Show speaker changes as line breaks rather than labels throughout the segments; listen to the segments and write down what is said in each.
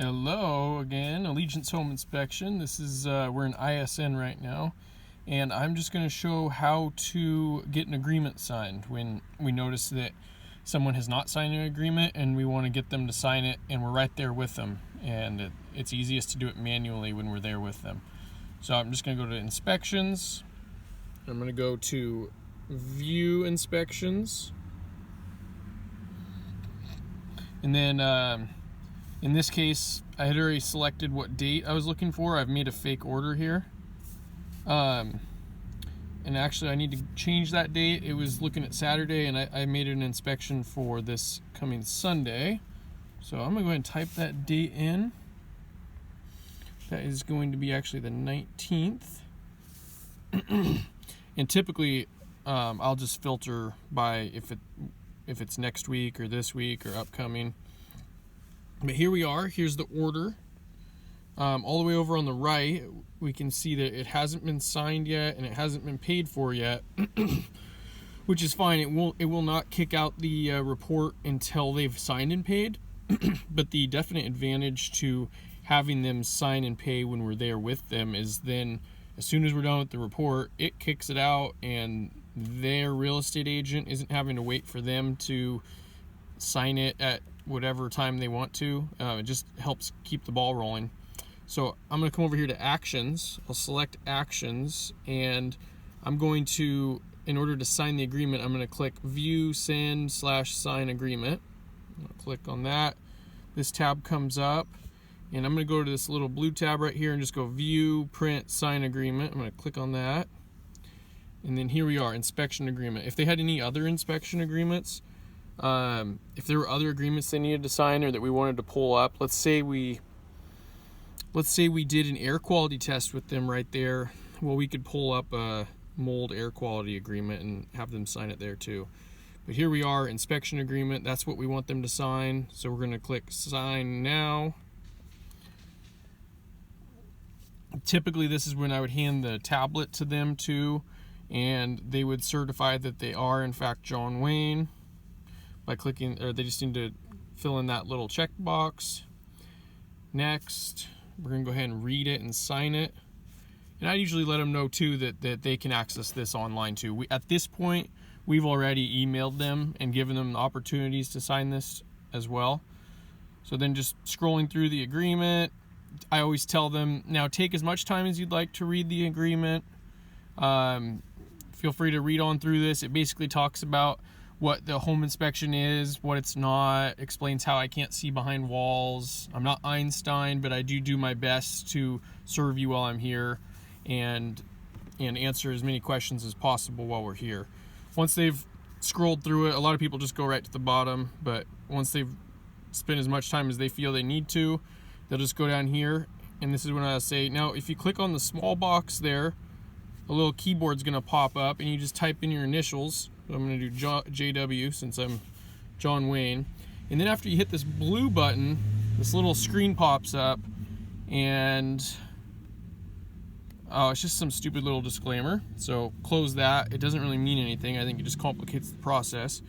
Hello again, Allegiance Home Inspection. This is we're in ISN right now, and I'm just going to show how to get an agreement signed when we notice that someone has not signed an agreement and we want to get them to sign it, and we're right there with them, and it's easiest to do it manually when we're there with them. So I'm just going to go to inspections. I'm going to go to view inspections, and then in this case, I had already selected what date I was looking for. I've made a fake order here. And actually I need to change that date. It was looking at Saturday, and I made an inspection for this coming Sunday. So I'm gonna go ahead and type that date in. That is going to be actually the 19th. And typically, I'll just filter by if it's next week or this week or upcoming. But here we are. Here's the order. All the way over on the right, we can see that it hasn't been signed yet and it hasn't been paid for yet, which is fine. It will not kick out the report until they've signed and paid. But the definite advantage to having them sign and pay when we're there with them is then, as soon as we're done with the report, it kicks it out, and their real estate agent isn't having to wait for them to sign it at whatever time they want to. It just helps keep the ball rolling. So I'm going to come over here to actions. I'll select actions, and I'm going to, in order to sign the agreement, I'm going to click view send/sign agreement. I'll click on that. This tab comes up, and I'm going to go to this little blue tab right here and just go view print sign agreement. I'm going to click on that, and then here we are, inspection agreement. If they had any other inspection agreements, if there were other agreements they needed to sign or that we wanted to pull up, let's say we did an air quality test with them right there, well, we could pull up a mold air quality agreement and have them sign it there too. But here we are, inspection agreement. That's what we want them to sign. So we're going to click sign now. Typically, this is when I would hand the tablet to them too, and they would certify that they are in fact John Wayne by clicking, or they just need to fill in that little checkbox. Next, we're going to go ahead and read it and sign it. And I usually let them know too that they can access this online too. At this point, we've already emailed them and given them opportunities to sign this as well. So then just scrolling through the agreement, I always tell them, now take as much time as you'd like to read the agreement. Feel free to read on through this. It basically talks about what the home inspection is, what it's not, explains how I can't see behind walls. I'm not Einstein, but I do my best to serve you while I'm here and answer as many questions as possible while we're here. Once they've scrolled through it, a lot of people just go right to the bottom, but once they've spent as much time as they feel they need to, they'll just go down here, and this is when I say, now if you click on the small box there, a little keyboard's gonna pop up, and you just type in your initials. So I'm going to do JW since I'm John Wayne. And then after you hit this blue button, this little screen pops up, and it's just some stupid little disclaimer. So close that. It doesn't really mean anything. I think it just complicates the process.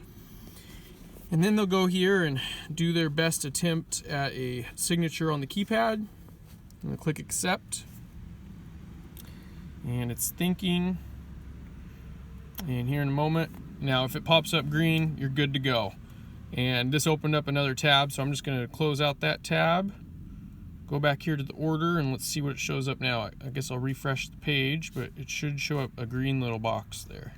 And then they'll go here and do their best attempt at a signature on the keypad. I'm going to click accept. And it's thinking. And here in a moment, now if it pops up green, you're good to go. And this opened up another tab, so I'm just going to close out that tab, go back here to the order, and let's see what it shows up now. I guess I'll refresh the page, but it should show up a green little box there.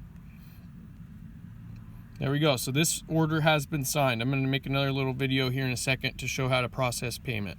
There we go. So this order has been signed. I'm going to make another little video here in a second to show how to process payment.